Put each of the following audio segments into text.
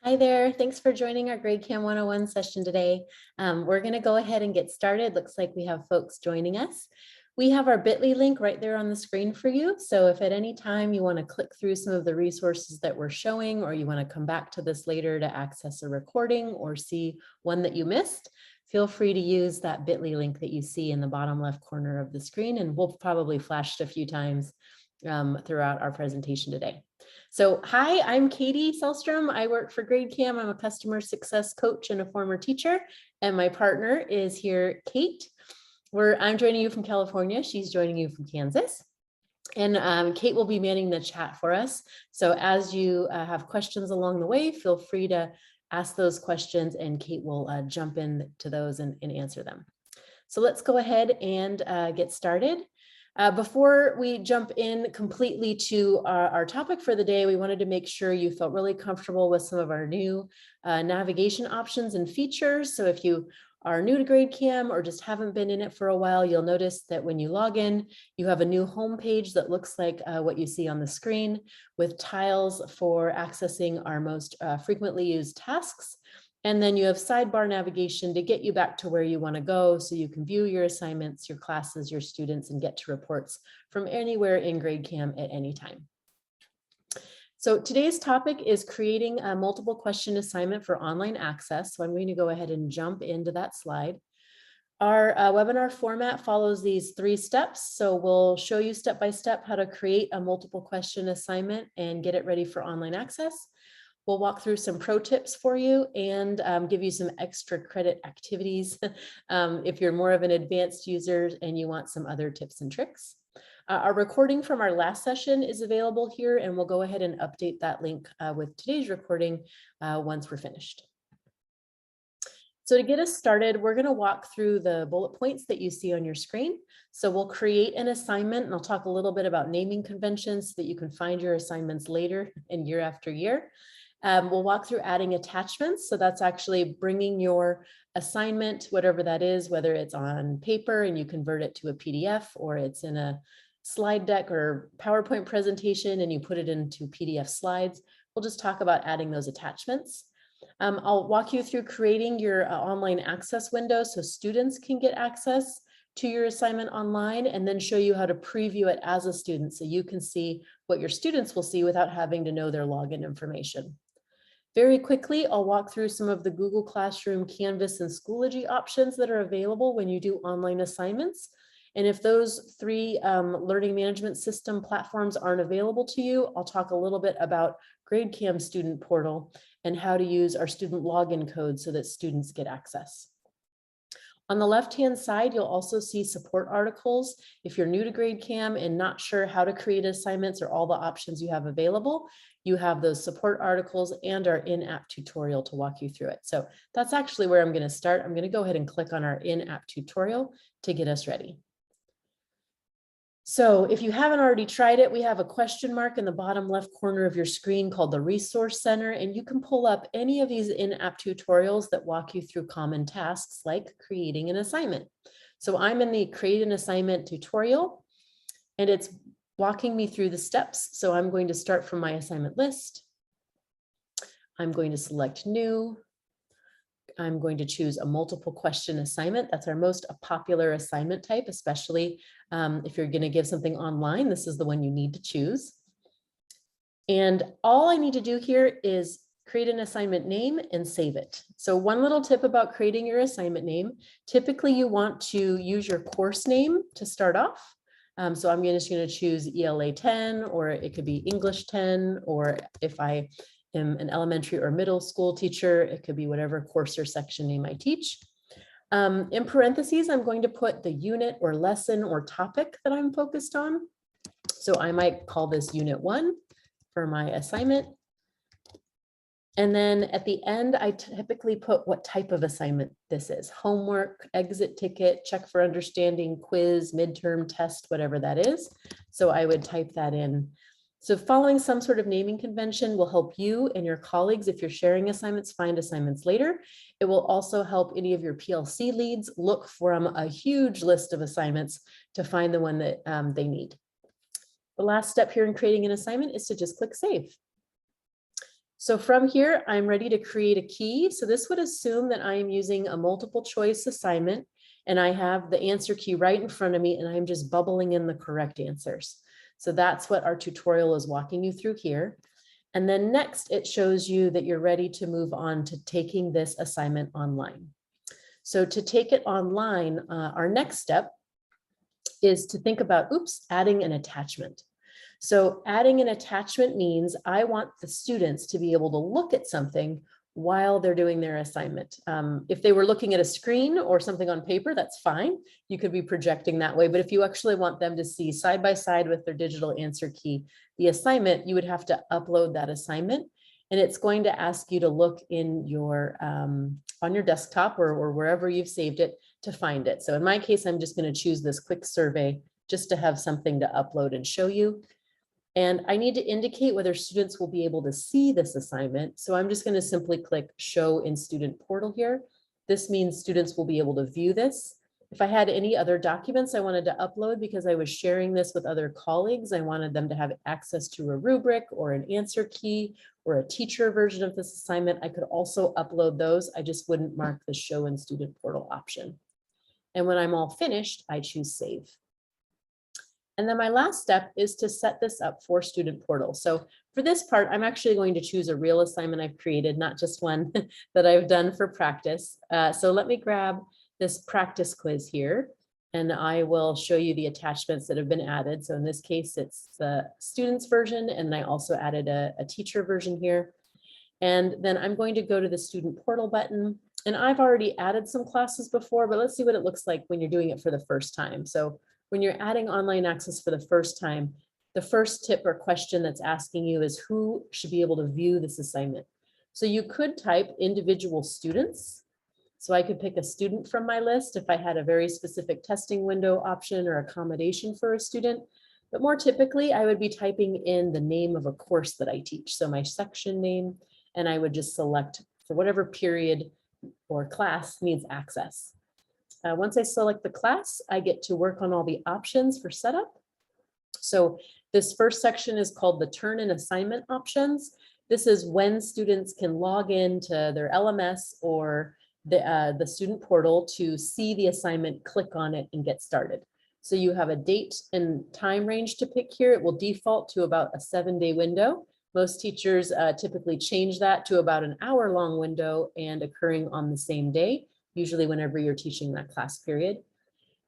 Hi there. Thanks for joining our GradeCam 101 session today. We're going to go ahead and get started. Looks like we have folks joining us. We have our bit.ly link right there on the screen for you. So if at any time you want to click through some of the resources that we're showing, or you want to come back to this later to access a recording or see one that you missed, feel free to use that bit.ly link that you see in the bottom left corner of the screen, and we'll probably flash it a few times throughout our presentation today. So hi, I'm Katie Selstrom. I work for GradeCam. I'm a customer success coach and a former teacher. And my partner is here, Kate. I'm joining you from California. She's joining you from Kansas. And Kate will be manning the chat for us. So as you have questions along the way, feel free to ask those questions and Kate will jump into those and answer them. So let's go ahead and get started. Before we jump in completely to our topic for the day, we wanted to make sure you felt really comfortable with some of our new navigation options and features. So if you are new to GradeCam or just haven't been in it for a while, you'll notice that when you log in, you have a new home page that looks like what you see on the screen, with tiles for accessing our most frequently used tasks. And then you have sidebar navigation to get you back to where you want to go, so you can view your assignments, your classes, your students, and get to reports from anywhere in GradeCam at any time. So today's topic is creating a multiple question assignment for online access. So I'm going to go ahead and jump into that slide. Our webinar format follows these 3 steps. So we'll show you step by step how to create a multiple question assignment and get it ready for online access. We'll walk through some pro tips for you and give you some extra credit activities if you're more of an advanced user and you want some other tips and tricks. Our recording from our last session is available here, and we'll go ahead and update that link with today's recording once we're finished. So to get us started, we're going to walk through the bullet points that you see on your screen. So we'll create an assignment, and I'll talk a little bit about naming conventions so that you can find your assignments later and year after year. We'll walk through adding attachments. So that's actually bringing your assignment, whatever that is, whether it's on paper and you convert it to a PDF, or it's in a slide deck or PowerPoint presentation and you put it into PDF slides. We'll just talk about adding those attachments. I'll walk you through creating your online access window so students can get access to your assignment online, and then show you how to preview it as a student so you can see what your students will see without having to know their login information. Very quickly, I'll walk through some of the Google Classroom, Canvas, and Schoology options that are available when you do online assignments. And if those 3 learning management system platforms aren't available to you, I'll talk a little bit about GradeCam Student Portal and how to use our student login code so that students get access. On the left-hand side, you'll also see support articles. If you're new to GradeCam and not sure how to create assignments or all the options you have available, you have those support articles and our in-app tutorial to walk you through it. So that's actually where I'm going to start. I'm going to go ahead and click on our in-app tutorial to get us ready. So if you haven't already tried it, we have a question mark in the bottom left corner of your screen called the Resource Center, and you can pull up any of these in-app tutorials that walk you through common tasks like creating an assignment. So I'm in the Create an Assignment tutorial, and it's walking me through the steps. So I'm going to start from my assignment list. I'm going to select New. I'm going to choose a multiple question assignment. That's our most popular assignment type, especially if you're going to give something online. This is the one you need to choose. And all I need to do here is create an assignment name and save it. So one little tip about creating your assignment name, typically you want to use your course name to start off. So I'm just going to choose ELA 10, or it could be English 10, or if I am an elementary or middle school teacher, it could be whatever course or section name I teach. In parentheses, I'm going to put the unit or lesson or topic that I'm focused on. So I might call this Unit 1 for my assignment. And then at the end, I typically put what type of assignment this is: homework, exit ticket, check for understanding, quiz, midterm, test, whatever that is. So I would type that in. So following some sort of naming convention will help you and your colleagues, if you're sharing assignments, find assignments later. It will also help any of your PLC leads look from a huge list of assignments to find the one that they need. The last step here in creating an assignment is to just click Save. So from here, I'm ready to create a key. So this would assume that I am using a multiple choice assignment and I have the answer key right in front of me and I'm just bubbling in the correct answers. So that's what our tutorial is walking you through here. And then next, it shows you that you're ready to move on to taking this assignment online. So to take it online, our next step is to think about, adding an attachment. So adding an attachment means I want the students to be able to look at something while they're doing their assignment. If they were looking at a screen or something on paper, that's fine. You could be projecting that way. But if you actually want them to see side by side with their digital answer key, the assignment, you would have to upload that assignment. And it's going to ask you to look in your on your desktop or wherever you've saved it to find it. So in my case, I'm just going to choose this quick survey just to have something to upload and show you. And I need to indicate whether students will be able to see this assignment. So I'm just going to simply click Show in Student Portal here. This means students will be able to view this. If I had any other documents I wanted to upload because I was sharing this with other colleagues, I wanted them to have access to a rubric or an answer key or a teacher version of this assignment, I could also upload those. I just wouldn't mark the Show in Student Portal option. And when I'm all finished, I choose Save. And then my last step is to set this up for Student Portal. So for this part, I'm actually going to choose a real assignment I've created, not just one that I've done for practice. So let me grab this practice quiz here, and I will show you the attachments that have been added. So in this case, it's the students version, and I also added a teacher version here. And then I'm going to go to the Student Portal button. And I've already added some classes before, but let's see what it looks like when you're doing it for the first time. So when you're adding online access for the first time, the first tip or question that's asking you is who should be able to view this assignment. So you could type individual students. So I could pick a student from my list if I had a very specific testing window option or accommodation for a student. But more typically, I would be typing in the name of a course that I teach. So my section name, and I would just select for whatever period or class needs access. Once I select the class, I get to work on all the options for setup. So this first section is called the turn in assignment options. This is when students can log into their LMS or the student portal to see the assignment, click on it, and get started. So you have a date and time range to pick here. It will default to about a 7-day window. Most teachers typically change that to about an hour-long window and occurring on the same day, usually whenever you're teaching that class period.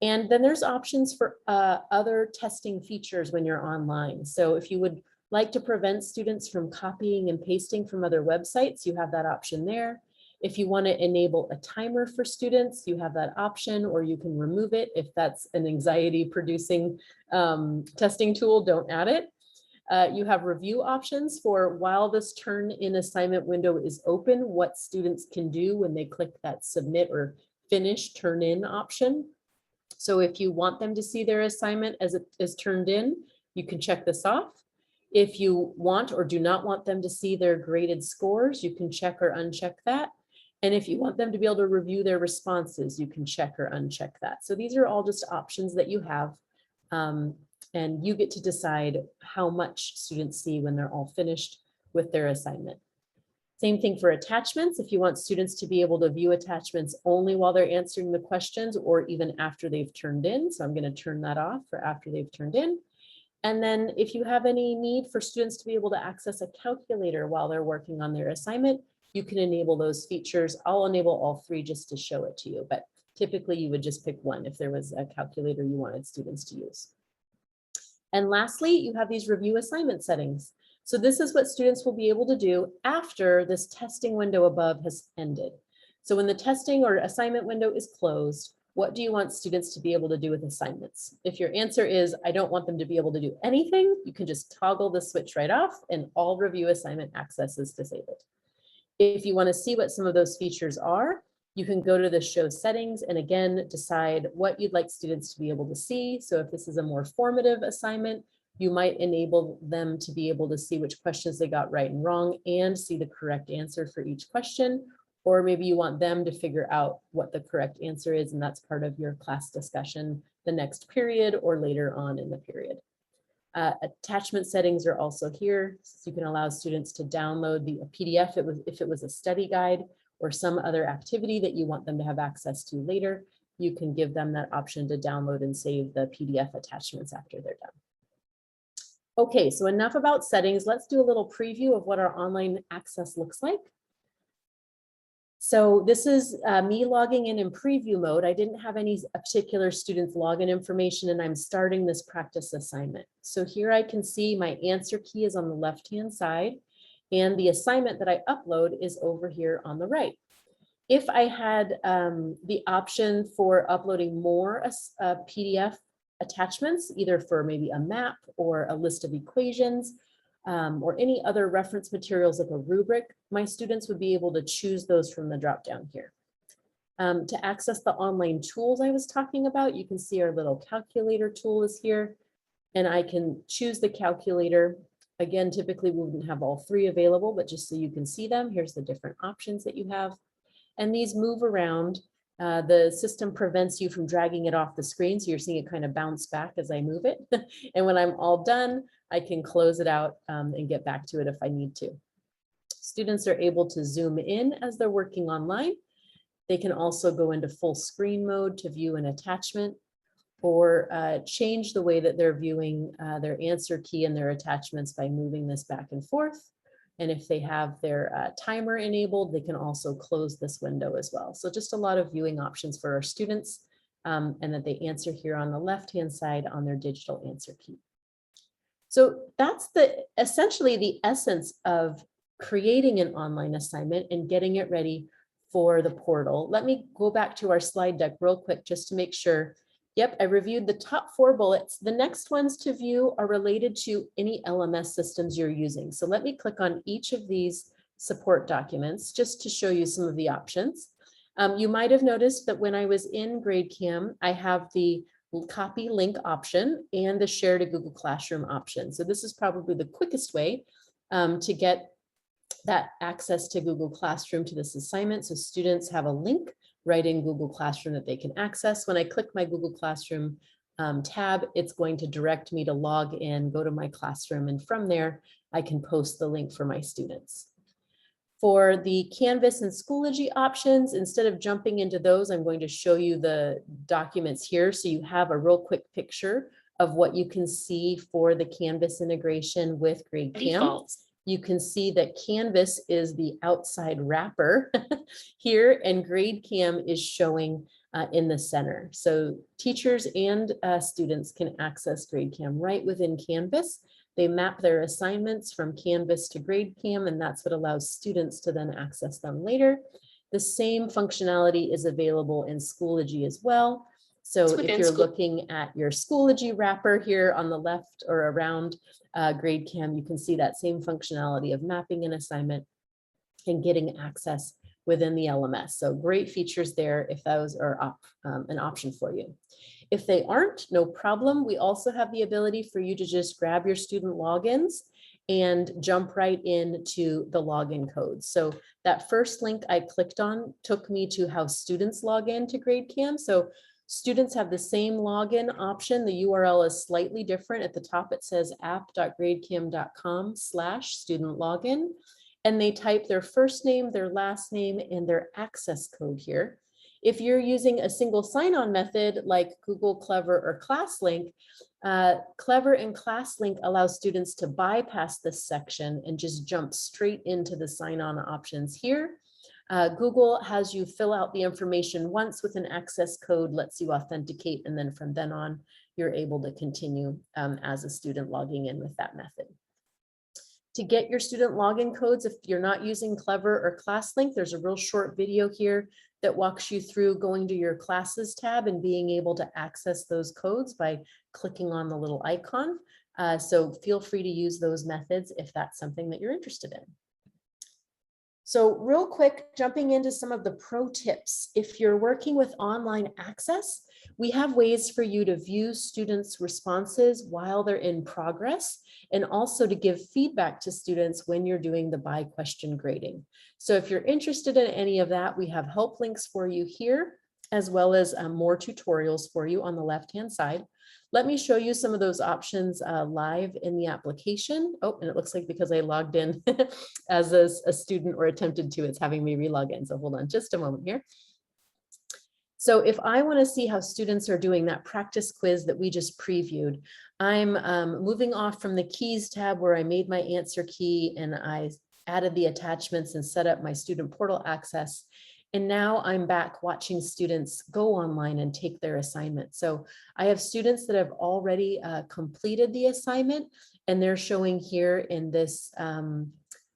And then there's options for other testing features when you're online. So if you would like to prevent students from copying and pasting from other websites, you have that option there. If you want to enable a timer for students, you have that option, or you can remove it. If that's an anxiety-producing testing tool, don't add it. You have review options for while this turn in assignment window is open, what students can do when they click that submit or finish turn in option. So if you want them to see their assignment as it is turned in, you can check this off. If you want or do not want them to see their graded scores, you can check or uncheck that. And if you want them to be able to review their responses, you can check or uncheck that. So these are all just options that you have. And you get to decide how much students see when they're all finished with their assignment. Same thing for attachments. If you want students to be able to view attachments only while they're answering the questions or even after they've turned in. So I'm going to turn that off for after they've turned in. And then if you have any need for students to be able to access a calculator while they're working on their assignment, you can enable those features. I'll enable all three just to show it to you, but typically you would just pick one if there was a calculator you wanted students to use. And lastly, you have these review assignment settings. So this is what students will be able to do after this testing window above has ended. So when the testing or assignment window is closed, what do you want students to be able to do with assignments? If your answer is, I don't want them to be able to do anything, you can just toggle the switch right off and all review assignment access is disabled. If you want to see what some of those features are, you can go to the show settings and again, decide what you'd like students to be able to see. So if this is a more formative assignment, you might enable them to be able to see which questions they got right and wrong and see the correct answer for each question. Or maybe you want them to figure out what the correct answer is, and that's part of your class discussion the next period or later on in the period. Attachment settings are also here. So you can allow students to download a PDF if it was a study guide or some other activity that you want them to have access to later. You can give them that option to download and save the PDF attachments after they're done. Okay, so enough about settings. Let's do a little preview of what our online access looks like. So this is me logging in preview mode. I didn't have any particular students login information, and I'm starting this practice assignment. So here I can see my answer key is on the left-hand side, and the assignment that I upload is over here on the right. If I had the option for uploading more PDF attachments, either for maybe a map or a list of equations, or any other reference materials like a rubric, my students would be able to choose those from the drop down here. To access the online tools I was talking about, you can see our little calculator tool is here, and I can choose the calculator. Again, typically we wouldn't have all three available, but just so you can see them, here's the different options that you have. And these move around. The system prevents you from dragging it off the screen, so you're seeing it kind of bounce back as I move it. And when I'm all done, I can close it out and get back to it if I need to. Students are able to zoom in as they're working online. They can also go into full screen mode to view an attachment, or change the way that they're viewing their answer key and their attachments by moving this back and forth. And if they have their timer enabled, they can also close this window as well. So just a lot of viewing options for our students, and that they answer here on the left-hand side on their digital answer key. So that's essentially the essence of creating an online assignment and getting it ready for the portal. Let me go back to our slide deck real quick just to make sure. Yep, I reviewed the top 4 bullets. The next ones to view are related to any LMS systems you're using. So let me click on each of these support documents just to show you some of the options. You might have noticed that when I was in GradeCam, I have the copy link option and the share to Google Classroom option. So this is probably the quickest way to get that access to Google Classroom to this assignment. So students have a link right in Google Classroom that they can access. When I click my Google Classroom tab, it's going to direct me to log in, go to my classroom, and from there, I can post the link for my students. For the Canvas and Schoology options, instead of jumping into those, I'm going to show you the documents here so you have a real quick picture of what you can see for the Canvas integration with GradeCam. You can see that Canvas is the outside wrapper here, and GradeCam is showing in the center. So teachers and students can access GradeCam right within Canvas. They map their assignments from Canvas to GradeCam, and that's what allows students to then access them later. The same functionality is available in Schoology as well. So if you're looking at your Schoology wrapper here on the left or around GradeCam, you can see that same functionality of mapping an assignment and getting access within the LMS. So great features there if those are an option for you. If they aren't, no problem. We also have the ability for you to just grab your student logins and jump right into the login codes. So that first link I clicked on took me to how students log in to GradeCam. So students have the same login option. The URL is slightly different. At the top, it says app.gradecam.com/student-login. And they type their first name, their last name, and their access code here. If you're using a single sign-on method like Google, Clever, or ClassLink, Clever and ClassLink allow students to bypass this section and just jump straight into the sign-on options here. Google has you fill out the information once with an access code, lets you authenticate, and then from then on, you're able to continue as a student logging in with that method. To get your student login codes, if you're not using Clever or ClassLink, there's a real short video here that walks you through going to your classes tab and being able to access those codes by clicking on the little icon. So feel free to use those methods if that's something that you're interested in. So real quick, jumping into some of the pro tips. If you're working with online access, we have ways for you to view students' responses while they're in progress, and also to give feedback to students when you're doing the by question grading. So if you're interested in any of that, we have help links for you here, as well as more tutorials for you on the left-hand side. Let me show you some of those options live in the application. Oh, and it looks like because I logged in as a student or attempted to, it's having me relog in. So hold on just a moment here. So if I want to see how students are doing that practice quiz that we just previewed, I'm moving off from the keys tab where I made my answer key and I added the attachments and set up my student portal access. And now I'm back watching students go online and take their assignment. So I have students that have already completed the assignment, and they're showing here in this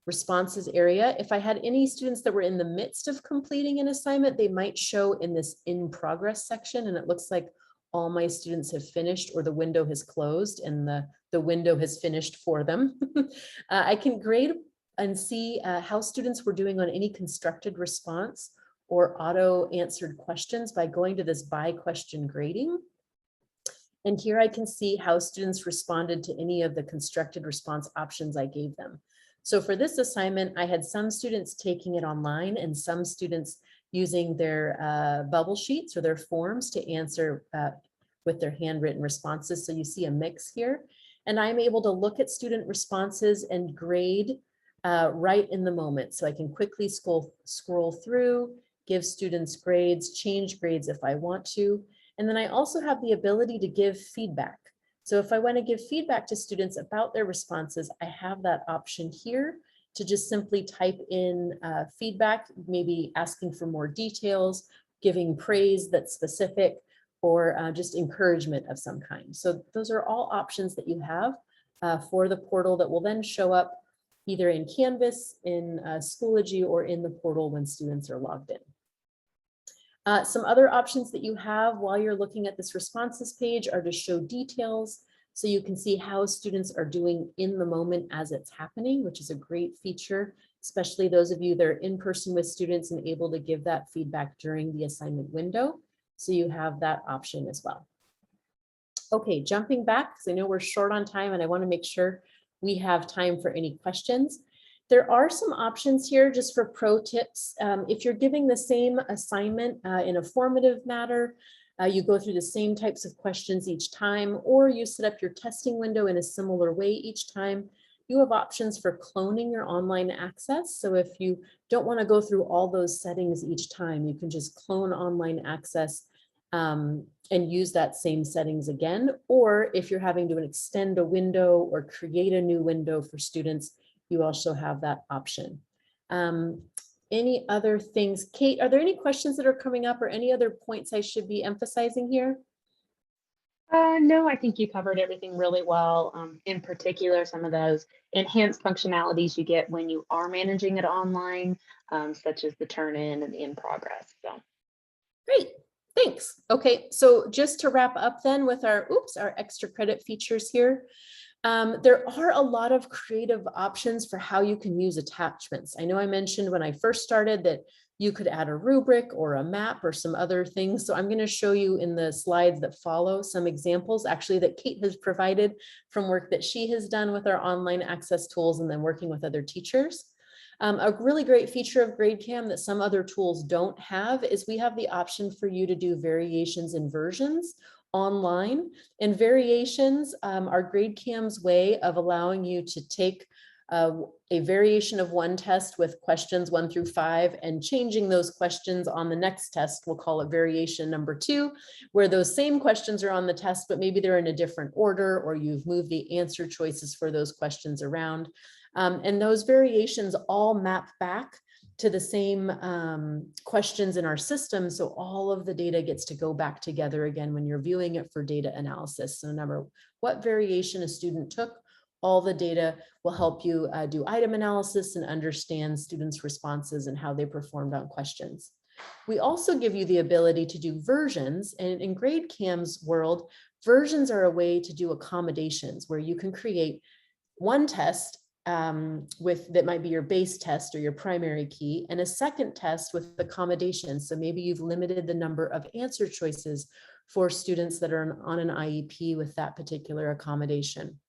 responses area. If I had any students that were in the midst of completing an assignment, they might show in this in progress section, and it looks like all my students have finished or the window has closed and the window has finished for them. I can grade and see how students were doing on any constructed response or auto answered questions by going to this by question grading. And here I can see how students responded to any of the constructed response options I gave them. So for this assignment, I had some students taking it online and some students using their bubble sheets or their forms to answer with their handwritten responses. So you see a mix here. And I'm able to look at student responses and grade right in the moment. So I can quickly scroll through, give students grades, change grades if I want to. And then I also have the ability to give feedback. So if I want to give feedback to students about their responses, I have that option here to just simply type in feedback, maybe asking for more details, giving praise that's specific, or just encouragement of some kind. So those are all options that you have for the portal that will then show up either in Canvas, in Schoology, or in the portal when students are logged in. Some other options that you have while you're looking at this responses page are to show details. So you can see how students are doing in the moment as it's happening, which is a great feature, especially those of you that are in person with students and able to give that feedback during the assignment window. So you have that option as well. Okay, jumping back, because I know we're short on time and I want to make sure we have time for any questions. There are some options here just for pro tips. If you're giving the same assignment in a formative matter, you go through the same types of questions each time, or you set up your testing window in a similar way each time, you have options for cloning your online access. So if you don't want to go through all those settings each time, you can just clone online access and use that same settings again. Or if you're having to extend a window or create a new window for students, you also have that option. Any other things? Kate, are there any questions that are coming up or any other points I should be emphasizing here? No, I think you covered everything really well. In particular, some of those enhanced functionalities you get when you are managing it online, such as the turn in and the in progress. So Great, thanks. Okay, so just to wrap up then with our extra credit features here. There are a lot of creative options for how you can use attachments. I know I mentioned when I first started that you could add a rubric or a map or some other things. So I'm going to show you in the slides that follow some examples actually that Kate has provided from work that she has done with our online access tools and then working with other teachers. A really great feature of GradeCam that some other tools don't have is we have the option for you to do variations in versions online, and variations are GradeCam's way of allowing you to take a variation of one test with questions 1 through 5 and changing those questions on the next test. We'll call it variation number 2, where those same questions are on the test, but maybe they're in a different order, or you've moved the answer choices for those questions around. And those variations all map back to the same questions in our system. So all of the data gets to go back together again when you're viewing it for data analysis. So no matter what variation a student took, all the data will help you do item analysis and understand students' responses and how they performed on questions. We also give you the ability to do versions, and in GradeCam's world, versions are a way to do accommodations where you can create one test that might be your base test or your primary key, and a second test with accommodations. So maybe you've limited the number of answer choices for students that are on an IEP with that particular accommodation.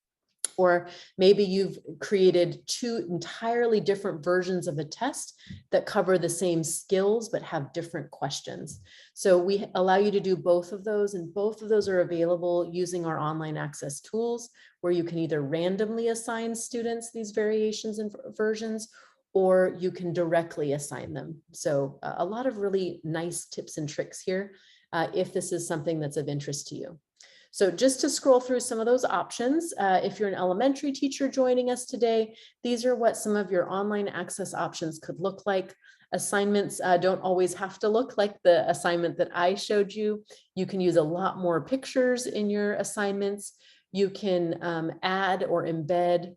Or maybe you've created two entirely different versions of a test that cover the same skills but have different questions. So we allow you to do both of those, and both of those are available using our online access tools, where you can either randomly assign students these variations and versions, or you can directly assign them. So a lot of really nice tips and tricks here if this is something that's of interest to you. So just to scroll through some of those options, if you're an elementary teacher joining us today, these are what some of your online access options could look like. Assignments don't always have to look like the assignment that I showed you. You can use a lot more pictures in your assignments. You can add or embed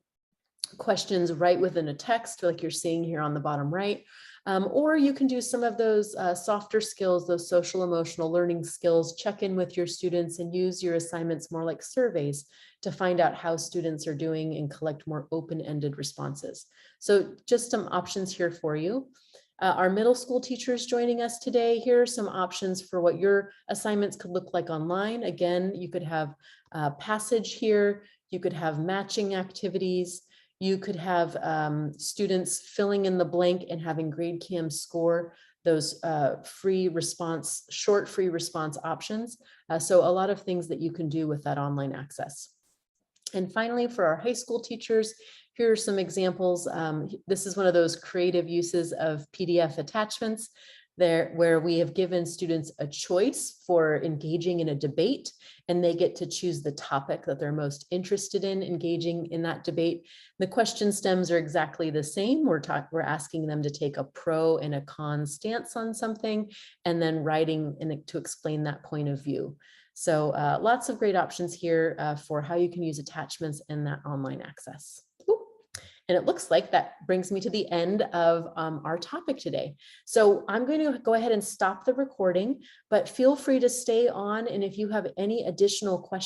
questions right within a text, like you're seeing here on the bottom right. Or you can do some of those softer skills, those social emotional learning skills, check in with your students and use your assignments more like surveys to find out how students are doing and collect more open-ended responses. So just some options here for you. Our middle school teachers joining us today, here are some options for what your assignments could look like online. Again, you could have passage here, you could have matching activities, you could have students filling in the blank and having GradeCam score those short free response options. So a lot of things that you can do with that online access. And finally, for our high school teachers, here are some examples. This is one of those creative uses of PDF attachments there, where we have given students a choice for engaging in a debate, and they get to choose the topic that they're most interested in engaging in that debate. The question stems are exactly the same. We're asking them to take a pro and a con stance on something, and then writing to explain that point of view. So lots of great options here for how you can use attachments in that online access. Ooh. And it looks like that brings me to the end of our topic today. So I'm going to go ahead and stop the recording, but feel free to stay on. And if you have any additional questions,